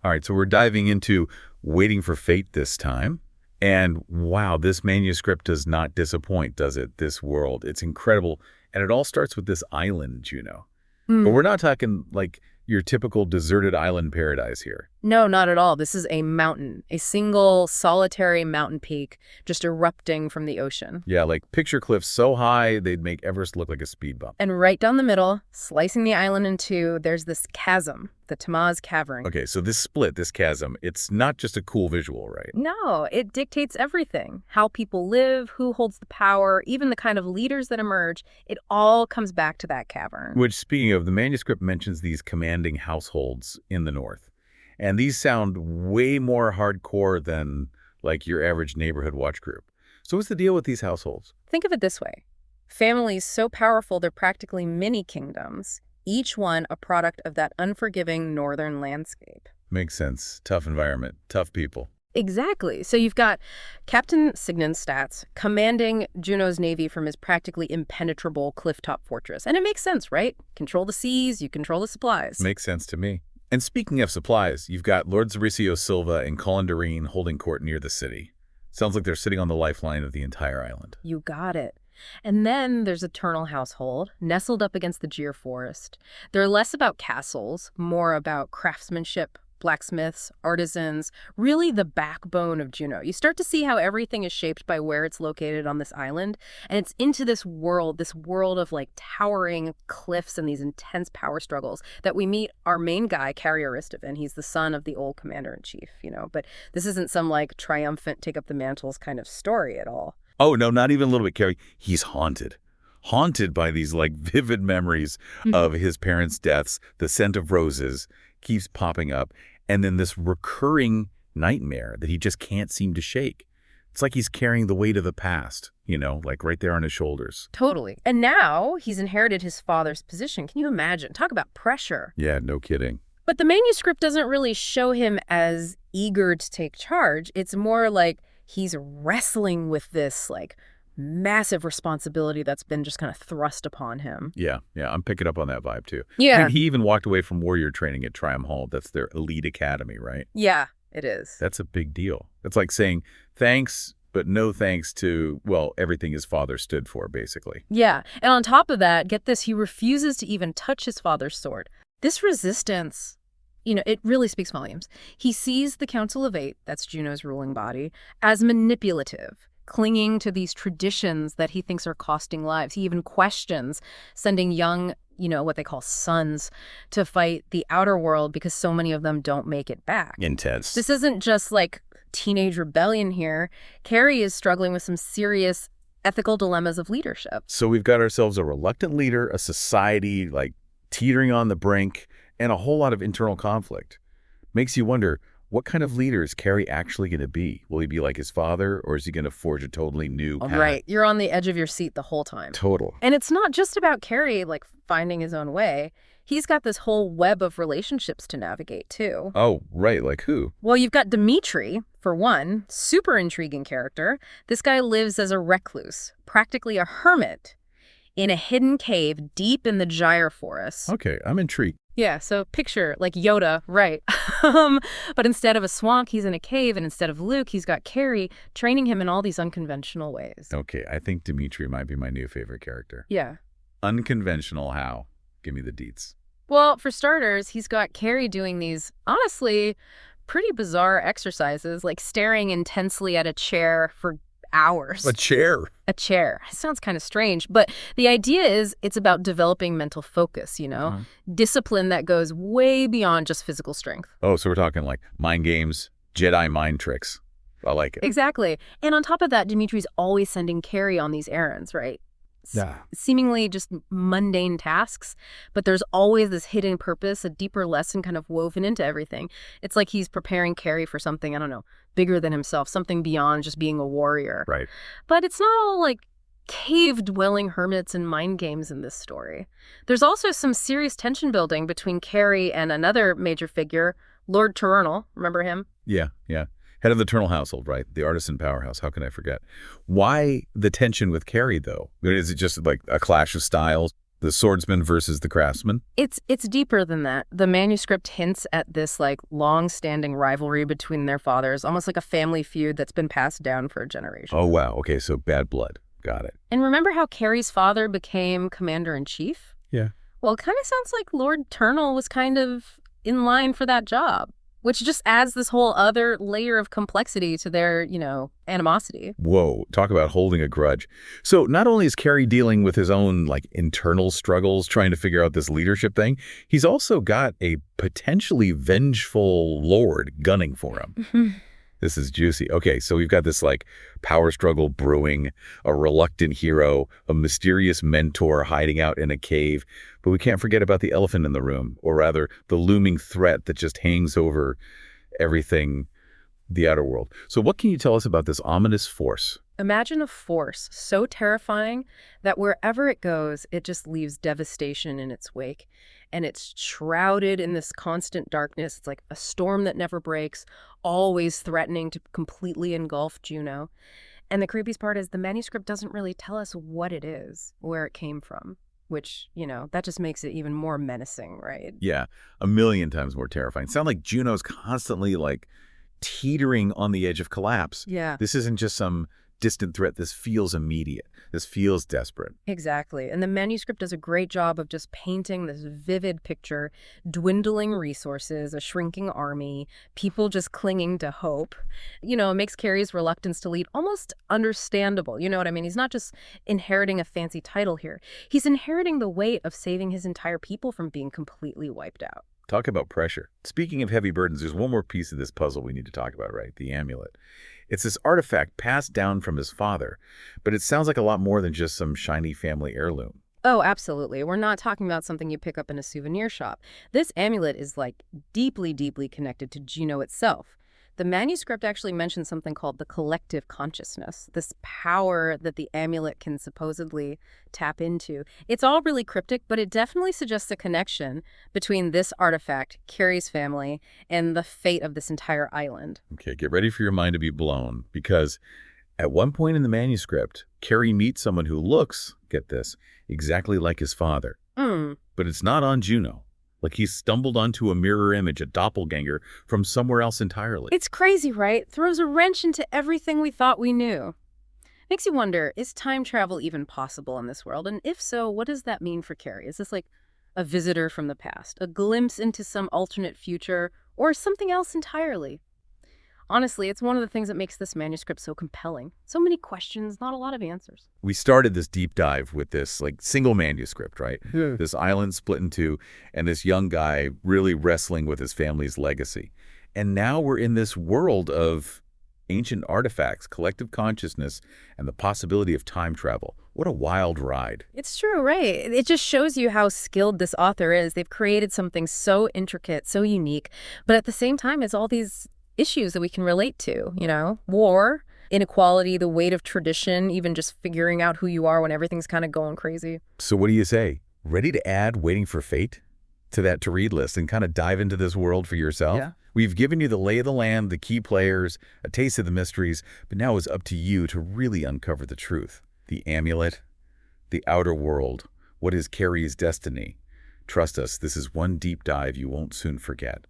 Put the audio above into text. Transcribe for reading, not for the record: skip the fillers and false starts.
All right, so we're diving into Waiting for Fate this time. And wow, this manuscript does not disappoint, does it? This world. It's incredible. And it all starts with this island, Juno. But we're not talking like your typical deserted island paradise here. No, not at all. This is a mountain, a single solitary mountain peak just erupting from the ocean. Yeah, like picture cliffs so high they'd make Everest look like a speed bump. And right down the middle, slicing the island in two, there's this chasm, the Tamaz Cavern. Okay, so this split, this chasm, it's not just a cool visual, right? No, it dictates everything. How people live, who holds the power, even the kind of leaders that emerge. It all comes back to that cavern. Which, speaking of, the manuscript mentions these commanding households in the north. And these sound way more hardcore than like your average neighborhood watch group. So what's the deal with these households? Think of it this way. Families so powerful they're practically mini kingdoms, each one a product of that unforgiving northern landscape. Makes sense. Tough environment, tough people. Exactly. So you've got Captain Signenstats commanding Juno's navy from his practically impenetrable clifftop fortress. And it makes sense, right? Control the seas, you control the supplies. Makes sense to me. And speaking of supplies, you've got Lord Zaricio Silva and Colin Doreen holding court near the city. Sounds like they're sitting on the lifeline of the entire island. You got it. And then there's Eternal Household, nestled up against the Gier Forest. They're less about castles, more about craftsmanship, blacksmiths, artisans, really the backbone of Juno. You start to see how everything is shaped by where it's located on this island, and it's into this world of like towering cliffs and these intense power struggles that we meet our main guy, Cary in. He's the son of the old commander-in-chief, but this isn't some like triumphant take up the mantles kind of story at all. Oh, no, not even a little bit, Cary. He's haunted. Haunted by these like vivid memories of his parents' deaths. The scent of roses keeps popping up. And then this recurring nightmare that he just can't seem to shake. It's like he's carrying the weight of the past, like right there on his shoulders. Totally. And now he's inherited his father's position. Can you imagine? Talk about pressure. Yeah, no kidding. But the manuscript doesn't really show him as eager to take charge. It's more like he's wrestling with this like massive responsibility that's been just kind of thrust upon him. Yeah, I'm picking up on that vibe too. Yeah. And he even walked away from warrior training at Triumph Hall. That's their elite academy, right? Yeah, it is. That's a big deal. It's like saying thanks, but no thanks to, well, everything his father stood for, basically. Yeah, and on top of that, get this, he refuses to even touch his father's sword. This resistance, it really speaks volumes. He sees the Council of Eight, that's Juno's ruling body, as manipulative, clinging to these traditions that he thinks are costing lives. He even questions sending young, what they call sons, to fight the outer world because so many of them don't make it back. Intense. This isn't just like teenage rebellion here. Cary is struggling with some serious ethical dilemmas of leadership. So we've got ourselves a reluctant leader, a society like teetering on the brink, and a whole lot of internal conflict. Makes you wonder, what kind of leader is Cary actually going to be? Will he be like his father, or is he going to forge a totally new path? Right. You're on the edge of your seat the whole time. Total. And it's not just about Cary, like, finding his own way. He's got this whole web of relationships to navigate, too. Oh, right. Like who? Well, you've got Dimitri, for one. Super intriguing character. This guy lives as a recluse, practically a hermit, in a hidden cave deep in the Gyre Forest. Okay, I'm intrigued. Yeah, so picture, like Yoda, right. But instead of a swamp, he's in a cave, and instead of Luke, he's got Cary training him in all these unconventional ways. Okay, I think Dimitri might be my new favorite character. Yeah. Unconventional how? Give me the deets. Well, for starters, he's got Cary doing these, honestly, pretty bizarre exercises, like staring intensely at a chair for hours. A chair? A chair. It sounds kind of strange, but the idea is it's about developing mental focus, discipline that goes way beyond just physical strength. Oh, so we're talking like mind games, Jedi mind tricks. I like it. Exactly. And on top of that, Dimitri's always sending Cary on these errands, right? Yeah. Seemingly just mundane tasks, but there's always this hidden purpose, a deeper lesson kind of woven into everything. It's like he's preparing Cary for something, I don't know, bigger than himself, something beyond just being a warrior. Right. But it's not all like cave-dwelling hermits and mind games in this story. There's also some serious tension building between Cary and another major figure, Lord Tyrrell. Remember him? Yeah. Head of the Eternal Household, right? The artisan powerhouse. How can I forget? Why the tension with Cary, though? Is it just like a clash of styles? The swordsman versus the craftsman? It's deeper than that. The manuscript hints at this like long-standing rivalry between their fathers, almost like a family feud that's been passed down for a generation. Oh, wow. Okay, so bad blood. Got it. And remember how Cary's father became commander-in-chief? Yeah. Well, it kind of sounds like Lord Turnall was kind of in line for that job, which just adds this whole other layer of complexity to their, animosity. Whoa, talk about holding a grudge. So not only is Cary dealing with his own, internal struggles, trying to figure out this leadership thing, he's also got a potentially vengeful lord gunning for him. This is juicy. Okay, so we've got this, power struggle brewing, a reluctant hero, a mysterious mentor hiding out in a cave. But we can't forget about the elephant in the room, or rather, the looming threat that just hangs over everything, the outer world. So what can you tell us about this ominous force? Imagine a force so terrifying that wherever it goes, it just leaves devastation in its wake. And it's shrouded in this constant darkness. It's like a storm that never breaks, always threatening to completely engulf Juneau. And the creepiest part is the manuscript doesn't really tell us what it is, where it came from, which, that just makes it even more menacing, right? Yeah, a million times more terrifying. Sound like Juneau's constantly, teetering on the edge of collapse. Yeah. This isn't just some distant threat. This feels immediate. This feels desperate. Exactly. And the manuscript does a great job of just painting this vivid picture, dwindling resources, a shrinking army, people just clinging to hope. It makes Cary's reluctance to lead almost understandable. You know what I mean? He's not just inheriting a fancy title here. He's inheriting the weight of saving his entire people from being completely wiped out. Talk about pressure. Speaking of heavy burdens, there's one more piece of this puzzle we need to talk about, right? The amulet. It's this artifact passed down from his father, but it sounds like a lot more than just some shiny family heirloom. Oh, absolutely. We're not talking about something you pick up in a souvenir shop. This amulet is deeply, deeply connected to Juneau itself. The manuscript actually mentions something called the collective consciousness, this power that the amulet can supposedly tap into. It's all really cryptic, but it definitely suggests a connection between this artifact, Cary's family, and the fate of this entire island. Okay, get ready for your mind to be blown, because at one point in the manuscript, Cary meets someone who looks, get this, exactly like his father. But it's not on Juneau. Like he's stumbled onto a mirror image, a doppelganger, from somewhere else entirely. It's crazy, right? Throws a wrench into everything we thought we knew. Makes you wonder, is time travel even possible in this world? And if so, what does that mean for Cary? Is this like a visitor from the past, a glimpse into some alternate future, or something else entirely? Honestly, it's one of the things that makes this manuscript so compelling. So many questions, not a lot of answers. We started this deep dive with this single manuscript, right? Yeah. This island split in two, and this young guy really wrestling with his family's legacy. And now we're in this world of ancient artifacts, collective consciousness, and the possibility of time travel. What a wild ride. It's true, right? It just shows you how skilled this author is. They've created something so intricate, so unique, but at the same time, it's all these issues that we can relate to, war, inequality, the weight of tradition, even just figuring out who you are when everything's kind of going crazy. So what do you say? Ready to add Waiting for Fate to that to-read list and kind of dive into this world for yourself? Yeah. We've given you the lay of the land, the key players, a taste of the mysteries, but now it's up to you to really uncover the truth. The amulet, the outer world, what is Cary's destiny? Trust us, this is one deep dive you won't soon forget.